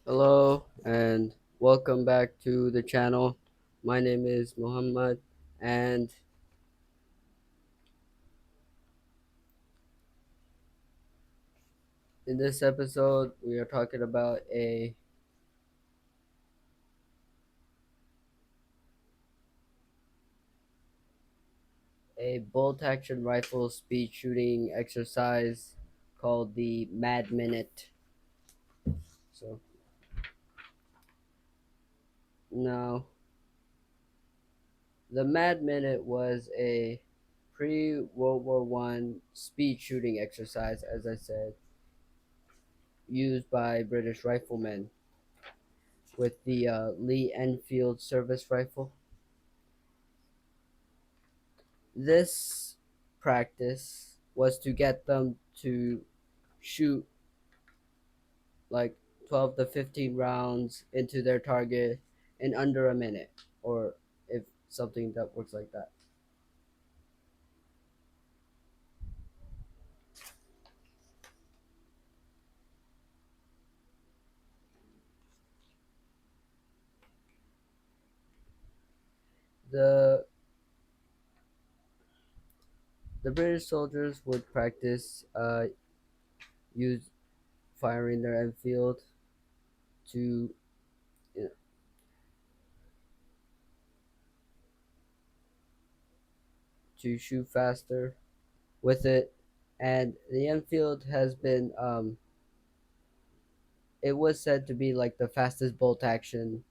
Hello and welcome back to the channel. My name is Muhammad, and in this episode we are talking about a bolt action rifle speed shooting exercise called the Mad Minute. So now the Mad Minute was a pre-World War One speed shooting exercise, as I said, used by British riflemen with the Lee Enfield service rifle. This practice was to get them to shoot like 12 to 15 rounds into their target in under a minute, or if something that works like that. The the British soldiers would practice use firing their Enfield to you know, to shoot faster with it, and the Enfield has been it was said to be like the fastest bolt action,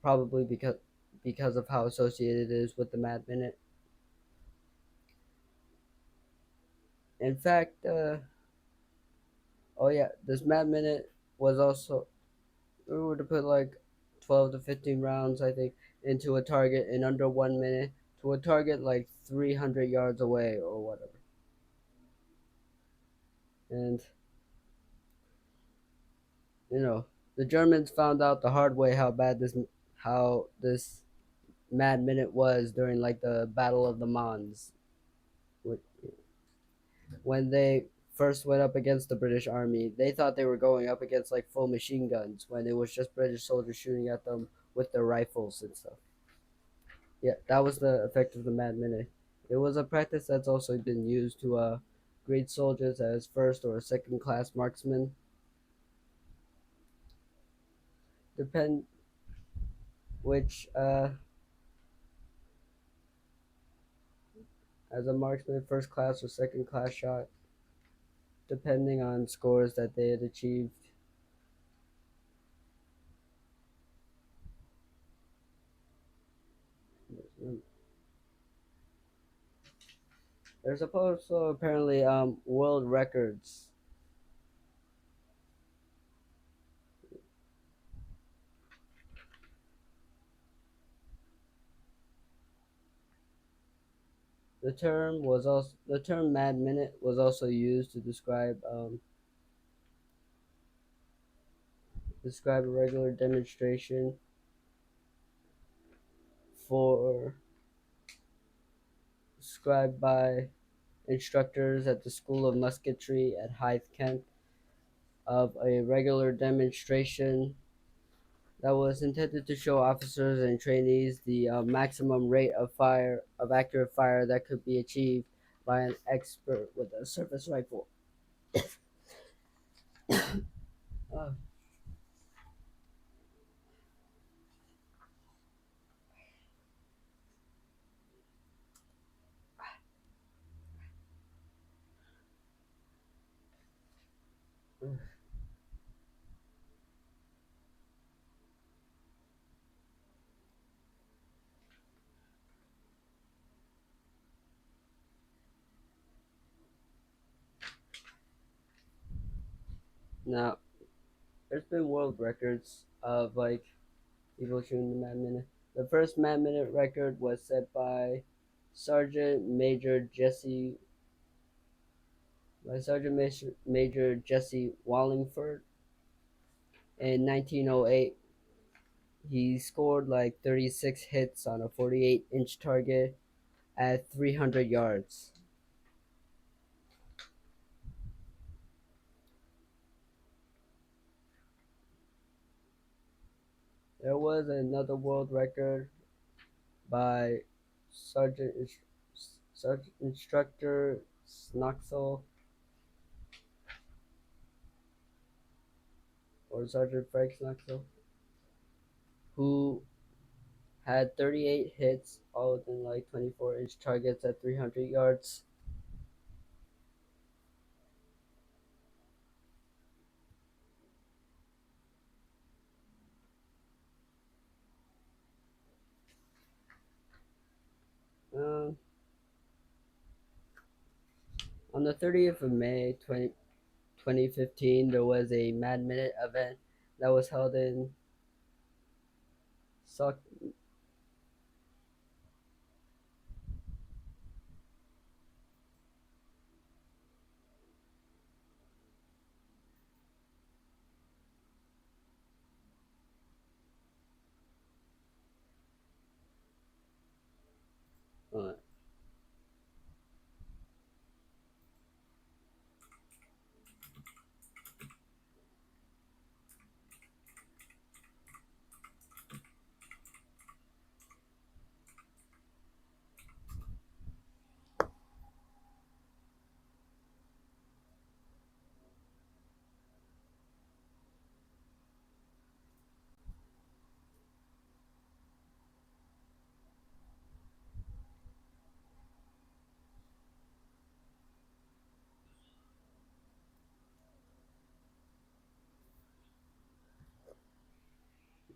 probably because of how associated it is with the Mad Minute. In fact, oh yeah, this Mad Minute was also, we were to put like 12 to 15 rounds, I think, into a target in under 1 minute to a target like 300 yards away or whatever. And you know, the Germans found out the hard way how this Mad Minute was during like the Battle of the Mons, when they first went up against the British Army. They thought they were going up against like full machine guns when it was just British soldiers shooting at them with their rifles and stuff. Yeah, that was the effect of the Mad Minute. It was a practice that's also been used to grade soldiers as first or second class marksmen. Depend which as a marksman, first class or second class shot, depending on scores that they had achieved. There's also apparently world records. The term "Mad Minute" was also used to describe a regular demonstration for described by instructors at the School of Musketry at Hythe, Kent, of a regular demonstration that was intended to show officers and trainees the maximum rate of accurate fire that could be achieved by an expert with a service rifle. Uh, now, there's been world records of like people shooting the Mad Minute. The first Mad Minute record was set Sergeant Major Jesse Major Jesse Wallingford in 1908. He scored like 36 hits on a 48-inch target at 300 yards. There was another world record by Sergeant Sergeant Instructor Snoxel or Sergeant Frank Snoxel, who had 38 hits, all within like 24-inch targets at 300 yards. Um, on the 30th of May 2015, there was a Mad Minute event that was held in Sauk. Uh,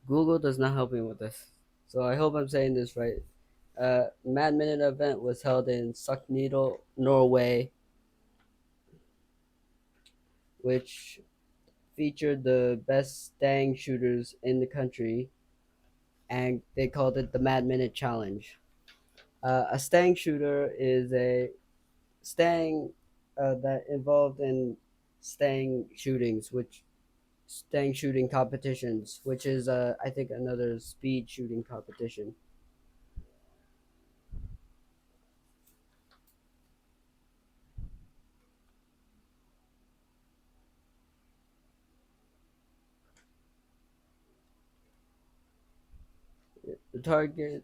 Google does not help me with this, so I hope I'm saying this right. Mad Minute event was held in Suckneedle, Norway, which featured the best stang shooters in the country, and they called it the Mad Minute Challenge. A stang shooter is a stang that involved in stang shootings, which stang shooting competitions, which is I think another speed shooting competition. The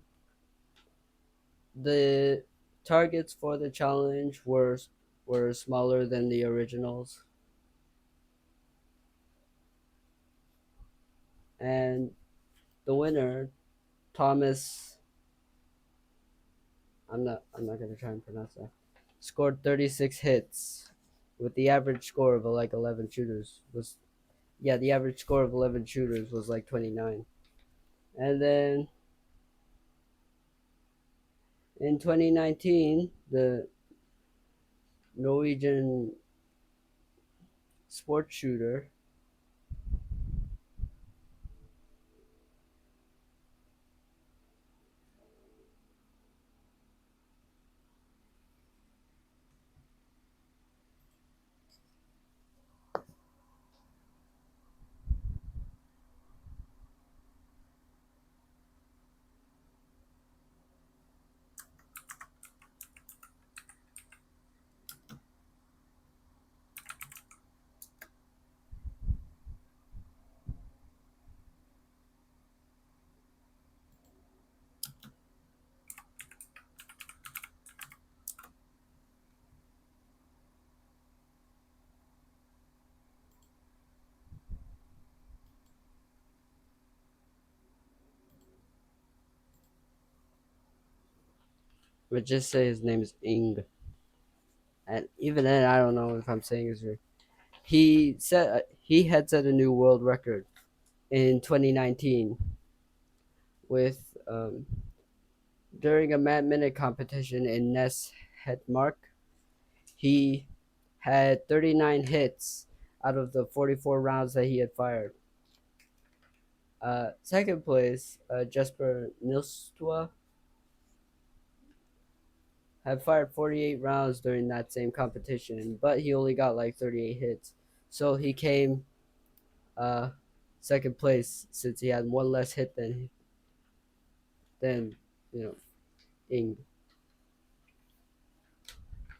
the targets for the challenge were smaller than the originals, and the winner, Thomas, I'm not gonna try and pronounce that, scored 36 hits, with the average score of like 11 shooters was yeah the average score of 11 shooters was like 29. And then in 2019, the Norwegian sports shooter would just say his name is Ing, and even then I don't know if I'm saying his right. He had set a new world record in 2019 with during a Mad Minute competition in Ness Hedmark. He had 39 hits out of the 44 rounds that he had fired. Second place, Jesper Nilstua had fired 48 rounds during that same competition, but he only got like 38 hits. So he came uh, second place since he had one less hit than you know Ing.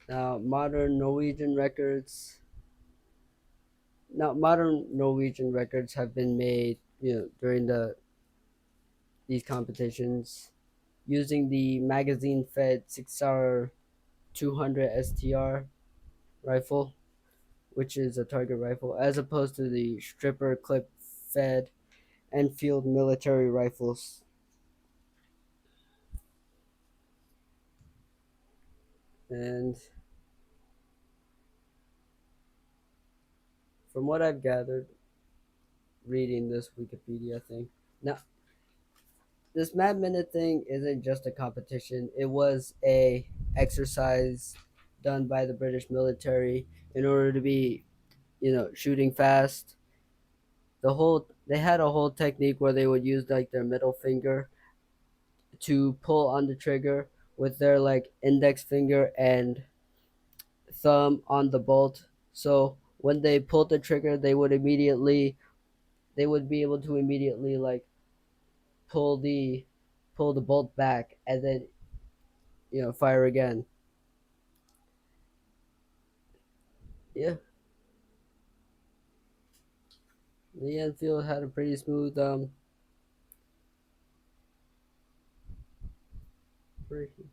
Now modern Norwegian records have been made during the these competitions using the magazine fed 6R 200 STR rifle, which is a target rifle, as opposed to the stripper clip fed Enfield military rifles. And from what I've gathered, reading this Wikipedia thing, now this Mad Minute thing isn't just a competition. It was a exercise done by the British military in order to be, shooting fast. They had a whole technique where they would use like their middle finger to pull on the trigger with their like index finger and thumb on the bolt. So when they pulled the trigger, they would be able to immediately like pull the pull the bolt back and then fire again. Yeah, the Enfield had a pretty smooth pretty,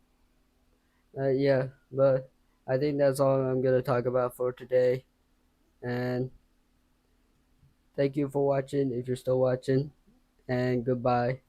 yeah, but I think that's all I'm gonna talk about for today. And thank you for watching if you're still watching, and goodbye.